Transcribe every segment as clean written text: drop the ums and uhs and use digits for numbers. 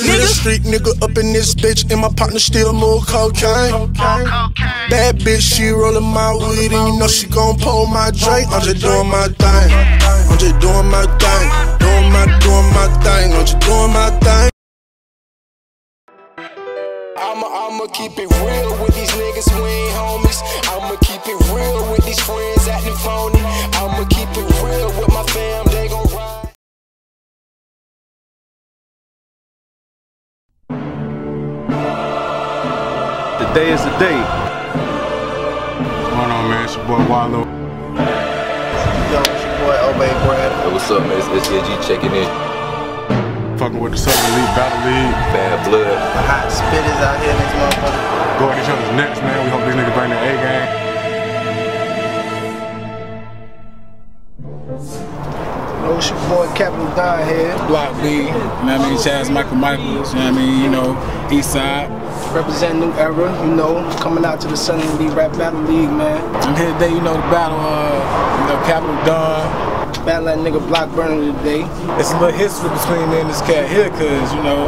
Nigga, street nigga up in this bitch, and my partner still move cocaine. Bad bitch, she rollin' my weed, and you know she gon' pull my drink. I'm just doing my thing. I'm just doing my thing. Doing my thing. I'm just doing my thing. I'ma keep it real with these niggas, we ain't homies. I'ma keep it real with these friends acting phony. I'ma keep it real with my fam, they gon' ride. Today is the day. What's going on, man? It's your boy Wallow. Yo, it's your boy Obey Brad. Hey, what's up, man? It's SEBL checking in. Fucking with the Southern League, Battle League. Bad blood. Hot spitters out here in this motherfucker. Go at each other's necks, man. We hope these niggas bring their A game. Yo, it's your boy Capital Don here. Block B, you know what I mean? Chaz Michael Michaels, you know what I mean? You know, East Side. Represent New Era, you know, coming out to the Southern League Rap Battle League, man. I'm here today, you know, to battle, you know, Capital Don. Battle that nigga Block Burner today. It's a little history between me and this cat here, cause, you know,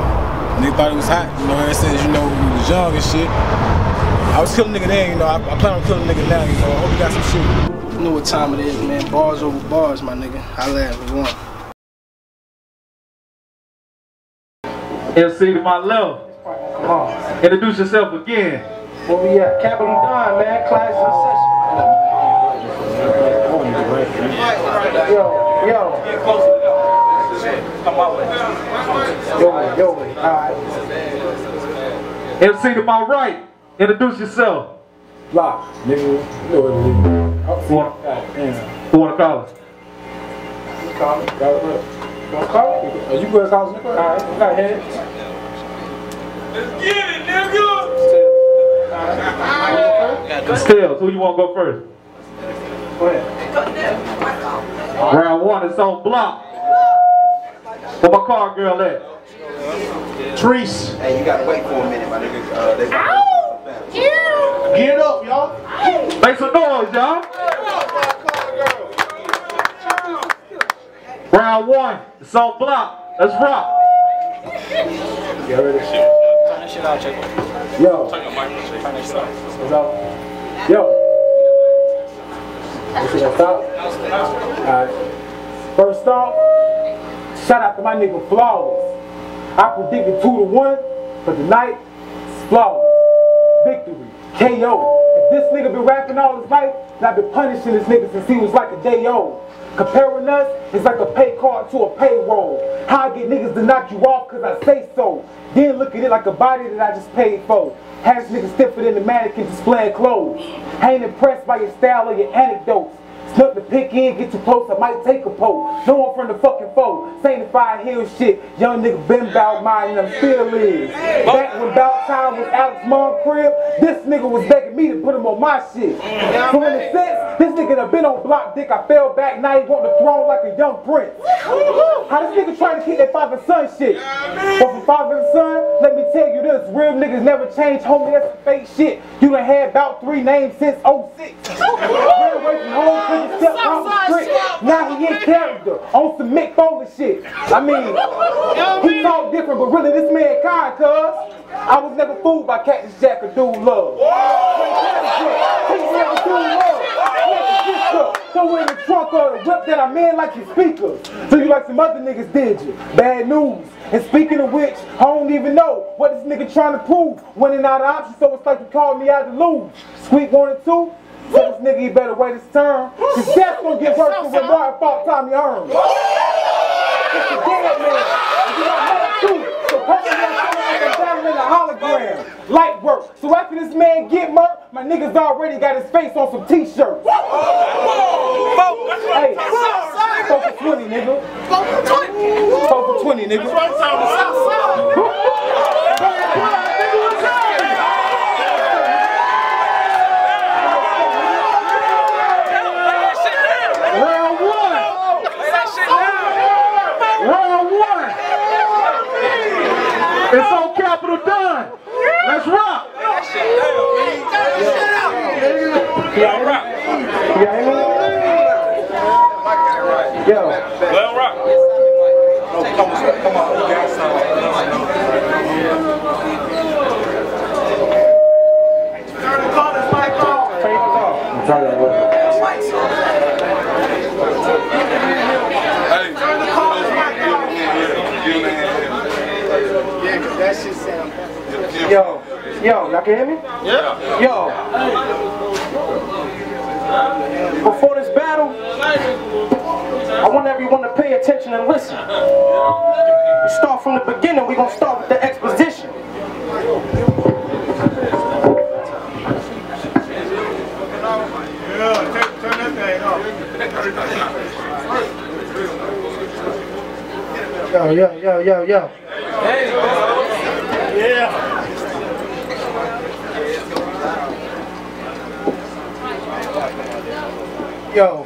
they thought it was hot, you know, ever since, you know, we was young and shit. I was killing nigga then, you know, I plan on killing nigga now, you know, I hope you got some shit. You know what time it is, man. Bars over bars, my nigga. Holla at me, one. MC to my left. Come on. Introduce yourself again. Where we at? Capital Don, man. Class in session. Yo. Come my way. Yo. Alright. MC to my right. Introduce yourself. Block, nigga, you know what it is. Who wanna call it? Call me. You gonna call me? Are you going to call us, nigga? Alright, we got head. Let's get it, nigga! Stills, who you want to go first? Go ahead. Round one, it's on block. Where my car girl at? Treese. Hey, you gotta wait for a minute, my nigga. Get up, y'all. Make some noise, y'all. Round one, it's on block. Let's rock. You ready? Turn that shit out, check it. Yo. Turn that shit out. What's up? Yo. This is a stop. Alright. First off, shout out to my nigga Flawless. I predicted 2-1 for tonight. It's Flawless. Victory. KO. If this nigga been rapping all his life, then I've been punishing this nigga since he was like a day old. Comparing us is like a pay card to a payroll. How I get niggas to knock you off cause I say so. Then look at it like a body that I just paid for. Has niggas stiffer than the mannequin displaying clothes. I ain't impressed by your style or your anecdotes. Snuck to pick in, get too close, I might take a poke. No one from the fucking foe. Sanctified hill shit. Young nigga been bout mine and I'm still is. Back when bout time was Alex Mom crib, this nigga was begging me to put him on my shit. So in a sense, this nigga done been on block dick. I fell back, now he want the throne like a young prince. How this nigga trying to keep that father son shit? But from father and son, let me tell you this, real niggas never change, homie, that's some fake shit. You done had about 3 names since 06. Ran away from home, couldn't step out the street. Now he in character, on some Mick Foley shit. I mean, he talk different, but really this man kind, cuz. I was never fooled by Cactus Jack or Dude Love. He never Dude Love. So in the trunk of the whip that I'm in like your speakers. So you like some other niggas, did you? Bad news. And speaking of which, I don't even know what this nigga trying to prove. Winning out of options, so it's like you called me out to lose. Sweet 1 and 2. So this nigga, he better wait his turn. Cause that's gonna get worse than when Martin fought Tommy Hearns. It's a dead man. And you don't know too. So personally, I'm battling a hologram. Light work. So after this man get murked, my niggas already got his face on some t-shirts. Hey, 4 for 20, nigga. 4 for 20, nigga. Round one. It's on Capital Don. Let's rock. Y'all rock. Yo. Well rock. Come on. Turn that way. Yo, y'all can hear me? Yeah. Yo. Before this battle, I want everyone to pay attention and listen. We start from the beginning, we're going to start with the exposition. Turn that thing off. Yo. Hey. Yeah. Yo,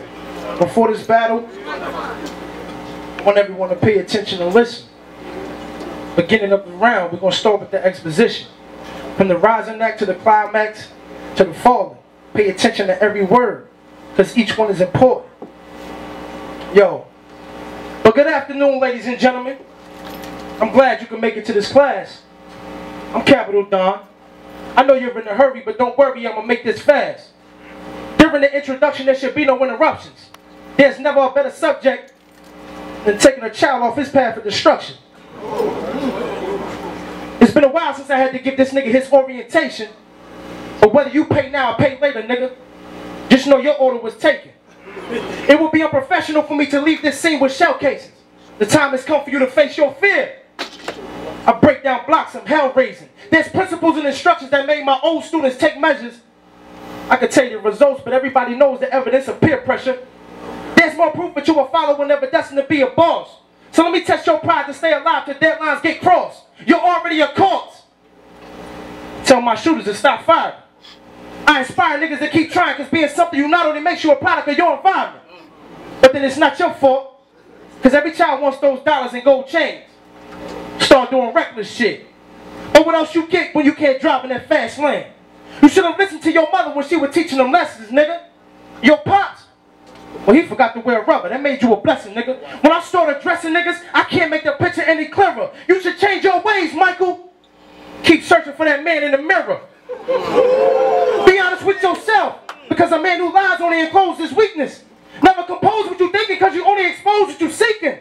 before this battle, I want everyone to pay attention and listen. Beginning of the round, we're going to start with the exposition. From the rising act to the climax to the falling. Pay attention to every word, because each one is important. Yo, but good afternoon, ladies and gentlemen. I'm glad you can make it to this class. I'm Capital Don. I know you're in a hurry, but don't worry, I'm going to make this fast. During the introduction, there should be no interruptions. There's never a better subject than taking a child off his path of destruction. It's been a while since I had to give this nigga his orientation, but whether you pay now or pay later, nigga, just know your order was taken. It would be unprofessional for me to leave this scene with shell cases. The time has come for you to face your fear. I break down blocks, I'm hell-raising. There's principles and instructions that made my old students take measures. I could tell you the results, but everybody knows the evidence of peer pressure. There's more proof that you will follow when never destined to be a boss. So let me test your pride to stay alive till deadlines get crossed. You're already a corpse. Tell my shooters to stop firing. I inspire niggas to keep trying, because being something you not only makes you a product of your environment, but then it's not your fault, because every child wants those dollars and gold chains. Start doing reckless shit. Or what else you get when you can't drive in that fast lane? You should have listened to your mother when she was teaching them lessons, nigga. Your pops, well, he forgot to wear rubber. That made you a blessing, nigga. When I start addressing niggas, I can't make the picture any clearer. You should change your ways, Michael. Keep searching for that man in the mirror. Be honest with yourself, because a man who lies only encloses his weakness. Never compose what you're thinking, because you only expose what you're seeking.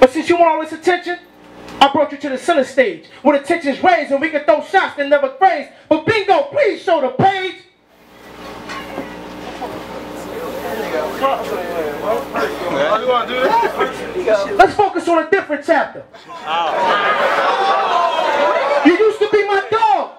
But since you want all this attention, I brought you to the center stage, where the tension's raised and we can throw shots that never praise. But bingo, please show the page. Let's focus on a different chapter. You used to be my dog,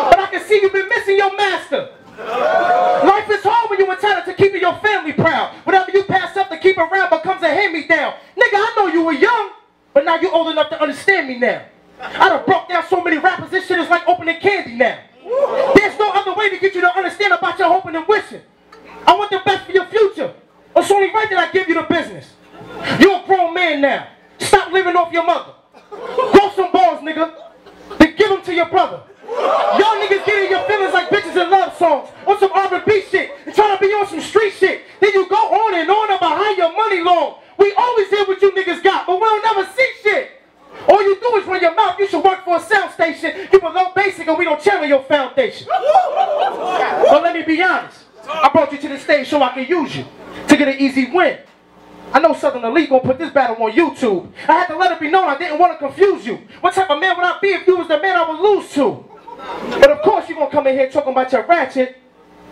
but I can see you've been missing your master. Life is hard when you're entitled to keeping your family proud. Whatever you pass up to keep around becomes a hand-me-down. Nigga, I know you were young, but now you're old enough to understand me now. I done broke down so many rappers, this shit is like opening candy now. There's no other way to get you to understand about your hoping and wishing. I want the best for your future. It's only right that I give you the business. You're a grown man now. Stop living off your mother. Grow some balls, nigga. Then give them to your brother. Y'all niggas get in your feelings like bitches in love songs, on some R&B shit, and trying to be on some street shit. Then you go on and on about how your money long. We always hear what you niggas got, but we'll never see shit. All you do is run your mouth. You should work for a sound station. You below basic and we don't channel your foundation. But let me be honest. I brought you to the stage so I can use you to get an easy win. I know Southern Elite gonna put this battle on YouTube. I had to let it be known I didn't want to confuse you. What type of man would I be if you was the man I would lose to? But of course you gonna come in here talking about your ratchet,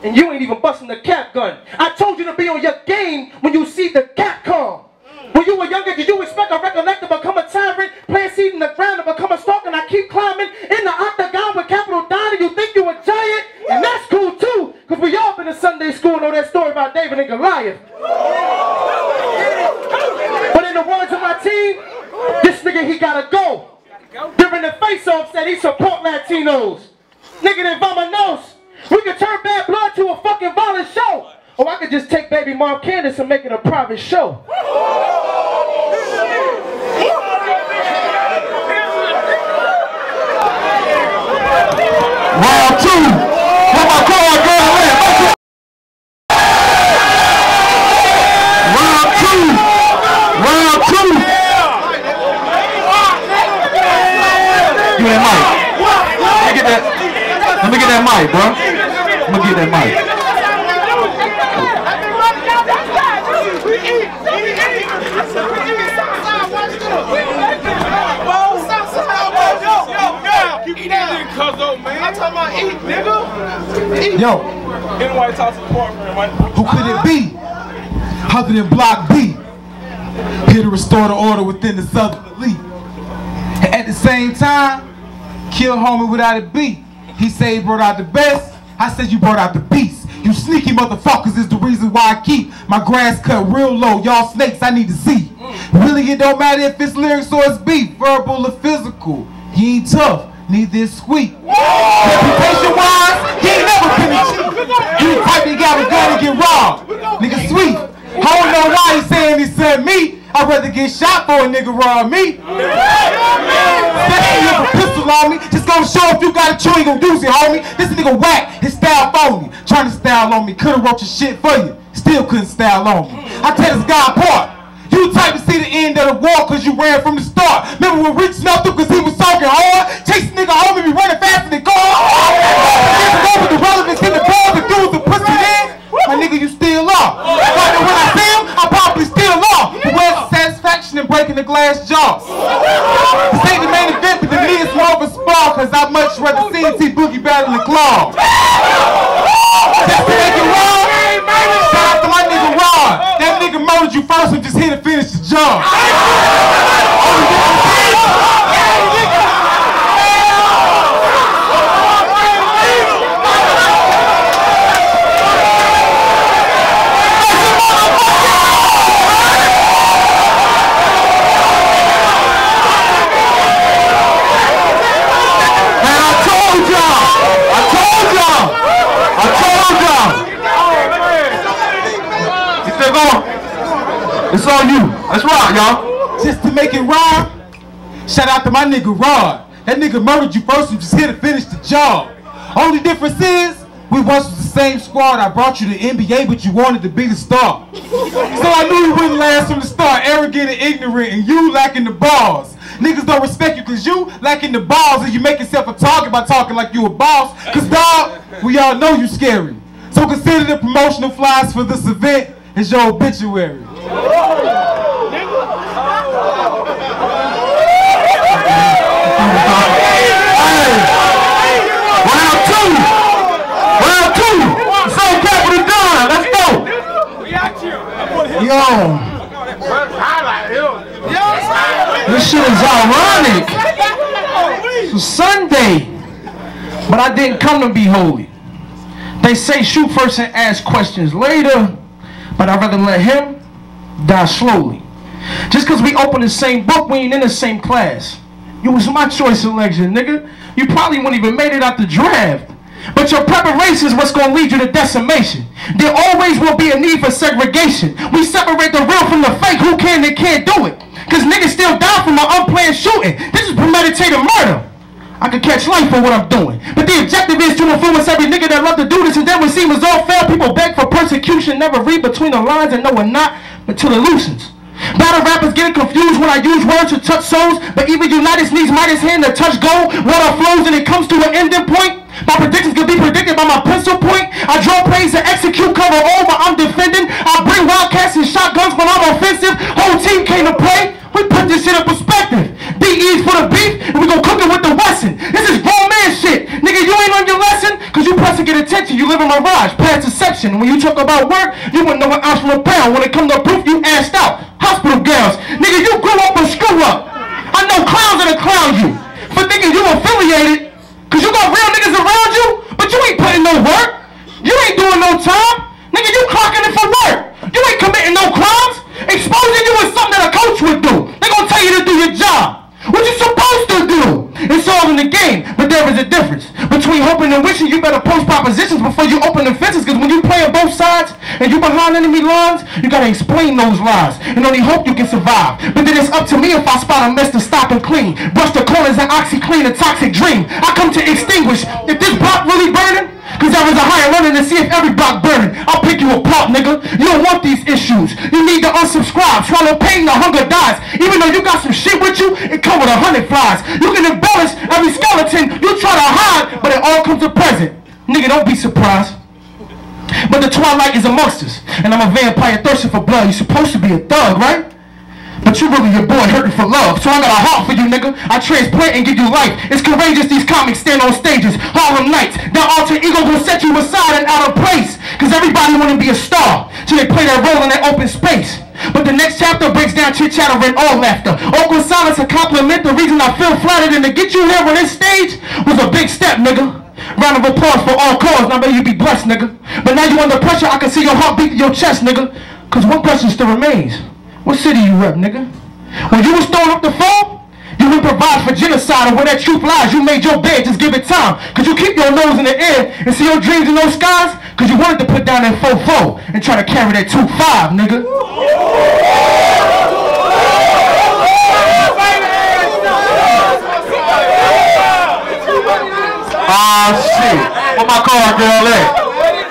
and you ain't even busting the cap gun. I told you to be on your game when you see the cap come. When you were younger, did you expect a recollect to become a tyrant, plant seed in the ground to become a stalk, and I keep climbing in the octagon with Capital Don, and you think you a giant? And that's cool too, because we all been to Sunday school and know that story about David and Goliath. But in the words of my team, this nigga, he gotta go. During the face-off said he support Latinos. Nigga, then vamonos. We could turn bad blood to a fucking violent show. Or I could just take baby mom Candace and make it a private show. Round two. Where my car girl at? Round two. mic, bro. I'm gonna get that mic. Yo, who could it be other than Block B? Here to restore the order within the Southern elite. And at the same time, kill homie without a beat. He said he brought out the best. I said you brought out the beast. You sneaky motherfuckers is the reason why I keep my grass cut real low. Y'all snakes I need to see. Really, it don't matter if it's lyrics or it's beat, verbal or physical. He ain't tough, neither is Squeak. Reputation-wise, he ain't never been a cheat. You the type that got a gun and get robbed. Nigga Sweet. I don't know why he saying he said me. I'd rather get shot for a nigga rob me. Especially with a pistol on me. Just gonna show if you got a chew, you gonna use it, homie. This nigga whack, his style phony. Trying to style on me, could've wrote your shit for you. Still couldn't style on me. I tell this guy apart. You the type to see the end of the war cause you ran from the start. Remember when Rich snuffed him cause he was talking hard? Chasing nigga home and be running faster than cars. Over the relevance in the ball, the dudes the pussy in. My nigga, you still off. But when I see him, I probably still off. But where's the satisfaction in breaking the glass jaws? This ain't the main event, but to me it's more of a spar cause I'd much rather see Boogie battle the claw. Just to make it wrong, shout out to my nigga Rod. That nigga murdered you first and just here to finish the job. It's on you. Let's rock, y'all. Just to make it rhyme, shout out to my nigga Rod. That nigga murdered you first and just here to finish the job. Only difference is, we once was the same squad. I brought you to NBA, but you wanted to be the star. So I knew you wouldn't last from the start, arrogant and ignorant, and you lacking the balls. Niggas don't respect you cause you lacking the balls and you make yourself a target by talking like you a boss. Cause dog, we all know you scary. So consider the promotional flyers for this event as your obituary. Round two. So capital done. Let's go. Yo. This shit is ironic. It's Sunday, but I didn't come to be holy. They say shoot first and ask questions later, but I'd rather let him die slowly. Just cause we open the same book, we ain't in the same class. You was my choice selection, nigga. You probably wouldn't even made it out the draft. But your preparation is what's gonna lead you to decimation. There always will be a need for segregation. We separate the real from the fake. Who can and can't do it? Cause niggas still die from an unplanned shooting. This is premeditated murder. I could catch life for what I'm doing. But the objective is to influence every nigga that love to do this. And then when seem as all fail, people beg for persecution. Never read between the lines and know we're not until it loosens. Battle rappers getting confused when I use words to touch souls. But even Unitas needs Midas hand to touch gold. Water flows and it comes to an ending point. My predictions can be predicted by my pencil point. I draw plays to execute, cover all while I'm defending. I bring wildcats and shotguns when I'm offensive. Whole team came to play. We put this shit in perspective. DE's for the beef, and we gon' cook it with the Wesson. This is grown man shit. Nigga, you ain't on your lesson, cause you press to get attention. You live in my garage, past deception. When you talk about work, you wouldn't know an ounce from a pound. When it come to proof, you assed out. Hospital gowns. Nigga, you grew up or screw up. I know clowns that'll clown you for thinking you affiliated, cause you got real niggas around you, but you ain't putting no work. You ain't doing no time. Nigga, you clocking it for work. You ain't committing no crimes. Exposing you is something that a coach would do. They gonna tell you to do your job. What you supposed to do? It's all in the game, but there is a difference between hoping and wishing. You better post propositions before you open the fences, because when you play on both sides and you behind enemy lines, you gotta explain those lies and only hope you can survive. But then it's up to me if I spot a mess to stop and clean. Brush the corners and OxyClean, a toxic dream. I come to extinguish. If this block really burning, cause there is a higher learning to see if every block burning. I'll pick you apart, nigga. You don't want these issues. You need to unsubscribe. Swallow pain, the hunger dies. Even though you got some shit with you, it come with 100 flies. You can embellish every skeleton you try to hide, but it all comes to present. Nigga, don't be surprised. But the twilight is amongst us, and I'm a vampire thirsting for blood. You're supposed to be a thug, right? But you really your boy hurting for love. So I got a heart for you, nigga. I transplant and give you life. It's courageous these comics stand on stages. Harlem Nights. That alter ego will set you aside and out of place. Cause everybody wanna be a star. So they play that role in that open space. But the next chapter breaks down chit chatter and all laughter. Awkward silence a compliment. The reason I feel flattered and to get you here on this stage was a big step, nigga. Round of applause for all cause. Now may you be blessed, nigga. But now you under pressure. I can see your heart beat to your chest, nigga. Cause one question still remains. What city you rep, nigga? When you was throwing up the phone, you improvised for genocide, and where that truth lies, you made your bed, just give it time. Cause you keep your nose in the air and see your dreams in those skies, cause you wanted to put down that 4-4 and try to carry that 2-5, nigga. Ah, shit. Where my car girl at?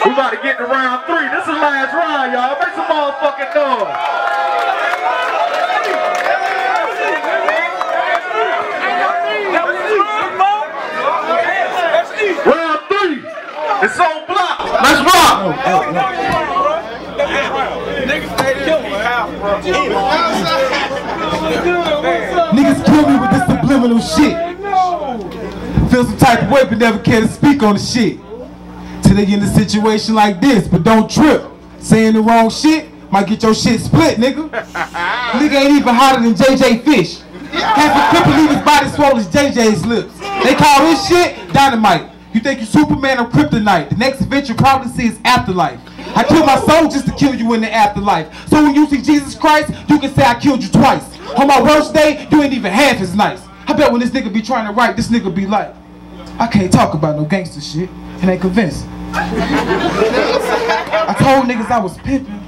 We about to get to round 3. This is the last round, y'all. Make some motherfucking noise. Round 3. It's on block. Let's rock. Niggas kill me with this subliminal shit. Feel some type of way but never care to speak on the shit. Till they get in a situation like this, but don't trip. Saying the wrong shit might get your shit split, nigga. Nigga ain't even hotter than JJ Fish. Half a cripple leave his body swollen as JJ's lips. They call this shit dynamite. You think you Superman or Kryptonite. The next event you'll probably see is afterlife. I killed my soul just to kill you in the afterlife. So when you see Jesus Christ, you can say I killed you twice. On my worst day, you ain't even half as nice. I bet when this nigga be trying to write, this nigga be like, I can't talk about no gangster shit. And ain't convinced. I told niggas I was pimping.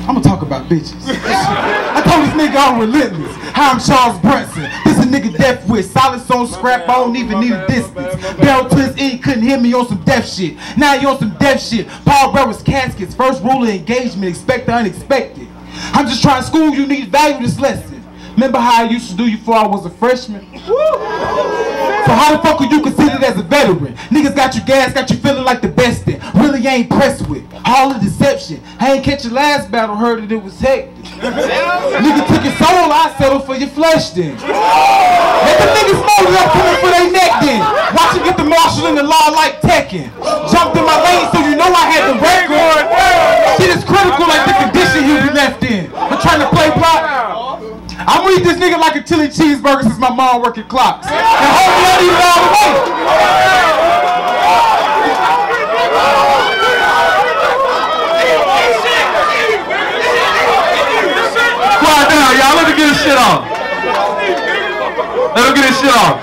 I'ma talk about bitches. I told this nigga I'm relentless. Hi, I'm Charles Brunson. This a nigga deaf with silence on scrap. I don't even need a distance. Barrel to his end, couldn't hear me on some deaf shit. Now you on some deaf shit. Paul Bearer's caskets. First rule of engagement. Expect the unexpected. I'm just trying to school you. Need value this lesson. Remember how I used to do you before I was a freshman? So how the fuck are you considered as a veteran? Niggas got you gas, got you feeling like the best then. Really ain't pressed with. All the deception. I ain't catch your last battle, heard that it was hectic. Nigga took your soul, I settled for your flesh then. Let the niggas mold it up coming for their neck then. Watch you get the marshal in the law like Tekken. Jumped in my lane so you know I had the record. Shit is critical like the condition he be left in. I'm trying to play block. I'm gonna eat this nigga like a chili cheeseburger since my mom working clocks. And hopefully I eat it all the way. Quiet down, y'all. Let me get this shit off. Let me get this shit off.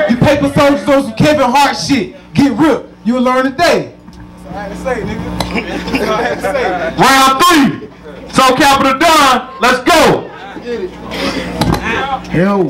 You paper soldiers on some Kevin Hart shit. Get ripped. You'll learn today. That's all I had to say, nigga. That's all I had to say. Round 3. So Capital Don, let's go. Yo.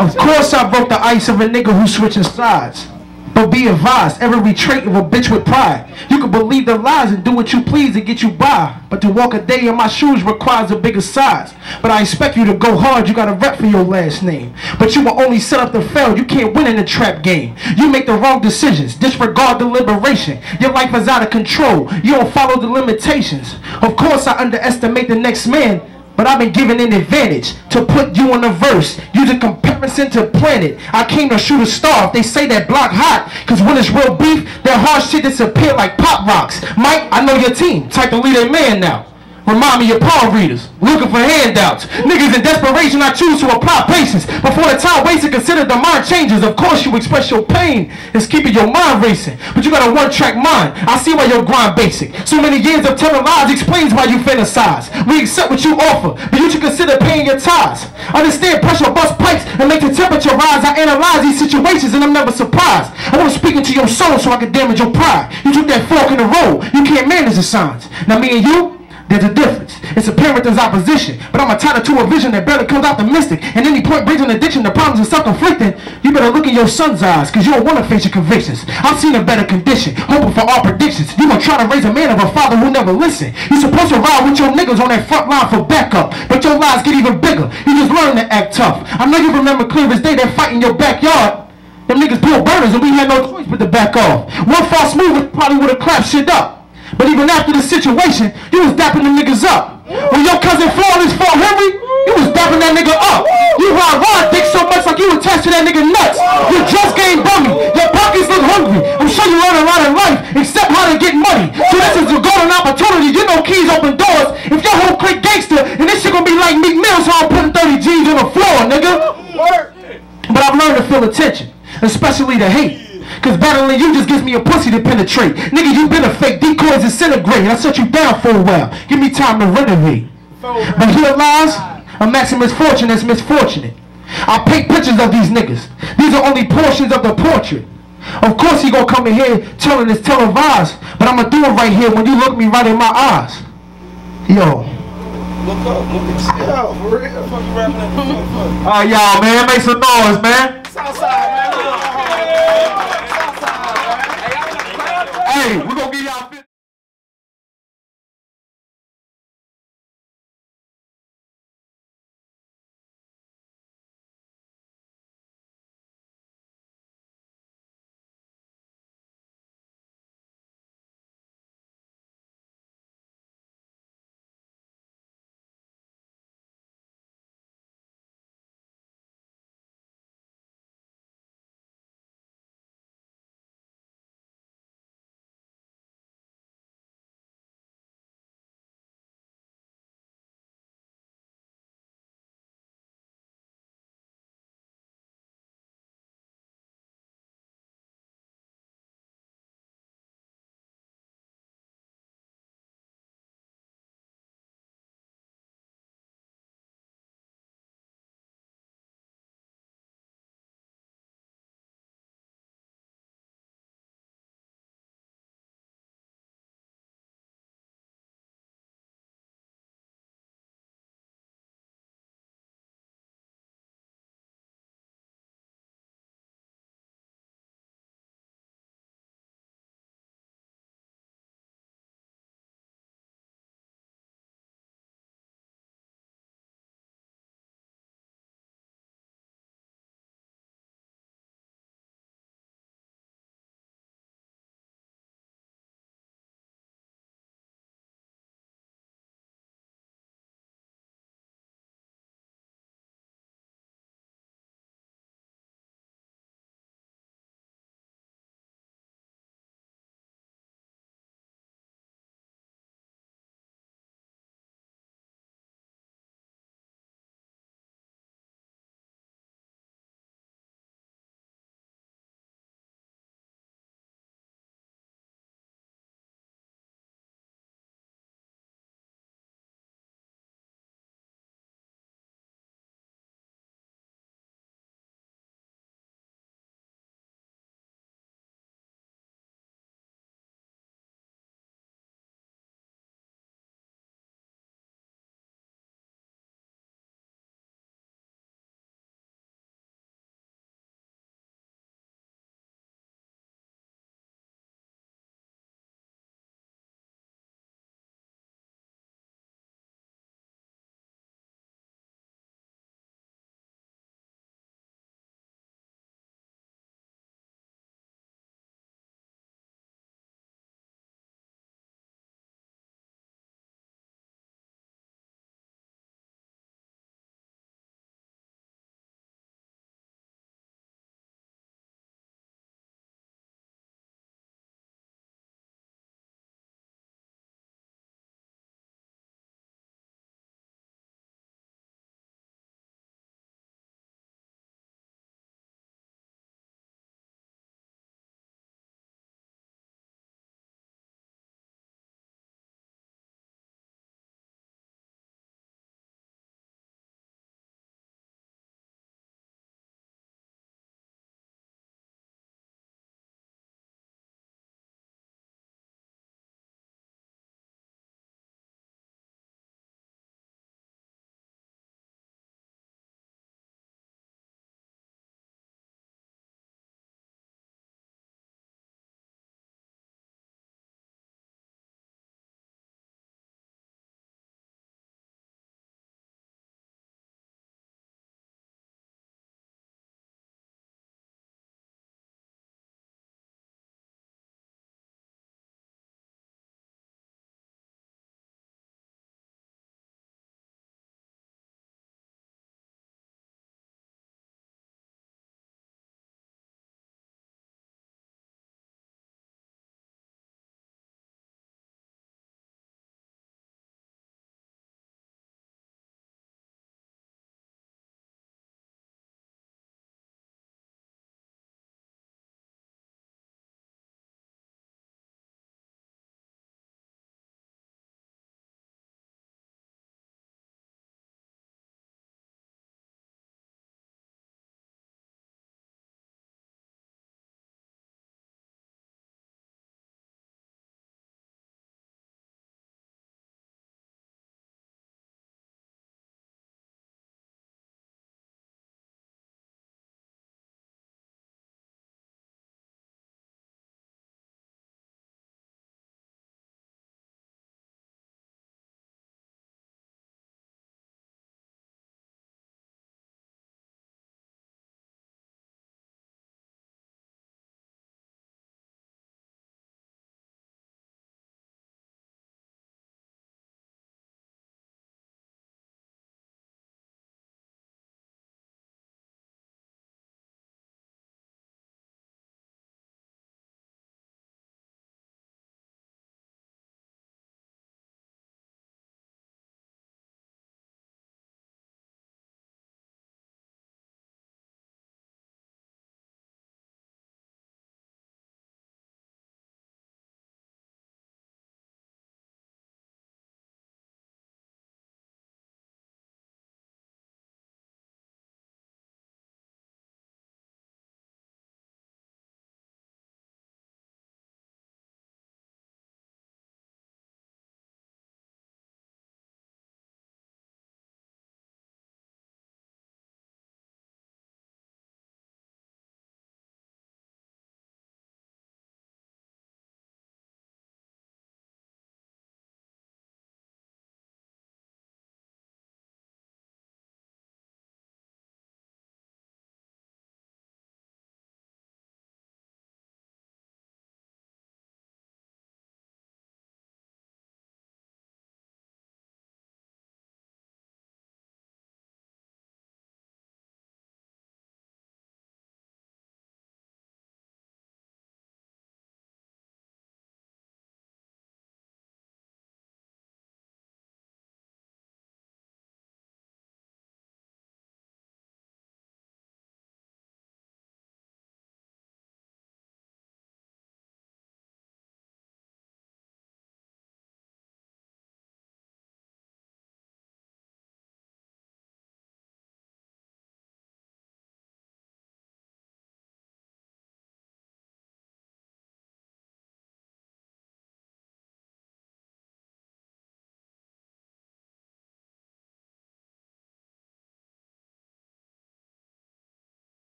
Of course I broke the ice of a nigga who's switching sides. But be advised, every trait of a bitch with pride. You can believe the lies and do what you please to get you by. But to walk a day in my shoes requires a bigger size. But I expect you to go hard, you gotta rep for your last name. But you will only set up to fail, you can't win in the trap game. You make the wrong decisions, disregard deliberation. Your life is out of control, you don't follow the limitations. Of course I underestimate the next man, but I've been given an advantage to put you on the verse. Use a comparison to planet. I came to shoot a star. If they say that block hot, cause when it's real beef, that hard shit disappear like pop rocks. Mike, I know your team. Type to lead a man now. Remind me of palm readers, looking for handouts. Niggas in desperation, I choose to apply patience. Before the time wasted, consider the mind changes. Of course you express your pain, it's keeping your mind racing. But you got a one-track mind, I see why your grind basic. So many years of telling lies explains why you fantasize. We accept what you offer, but you should consider paying your ties. Understand pressure bust pipes and make the temperature rise. I analyze these situations and I'm never surprised. I want to speak into your soul so I can damage your pride. You took that fork in the road, you can't manage the signs. Now me and you, there's a difference. It's apparent there's opposition, but I'm entitled to a vision that barely comes out the mystic. And any point brings an addiction to problems and self-inflicting. You better look in your son's eyes, cause you don't want to face your convictions. I've seen a better condition, hoping for all predictions. You gonna try to raise a man of a father who never listened. You supposed to ride with your niggas on that front line for backup, but your lies get even bigger. You just learn to act tough. I know you remember clear as day that fight in your backyard. Them niggas pulled burners and we had no choice but to back off. One false move probably would have clapped shit up. But even after the situation, you was dapping them niggas up. When your cousin Flawless fought Henry, you was dapping that nigga up. You ride dick so much like you attached to that nigga nuts. You just gained bummy. Your pockets look hungry. I'm sure you learned a lot in life, except how to get money. So this is a golden opportunity. You know keys open doors. If your whole clique gangster, and this shit gonna be like Meek Mill, so I'm putting 30 G's on the floor, nigga. But I've learned to feel attention, especially the hate. Cause battling you just gives me a pussy to penetrate. Nigga, you been a fake, decoys disintegrate. I set you down for a while. Give me time to renovate. But here lies a Maximus Fortune that's misfortunate. I paint pictures of these niggas. These are only portions of the portrait. Of course he gonna come in here telling it's televised, but I'ma do it right here when you look me right in my eyes. Yo. Look up, for real. Alright, y'all, man, make some noise, man. Southside, man. Hey, we're gonna give y'all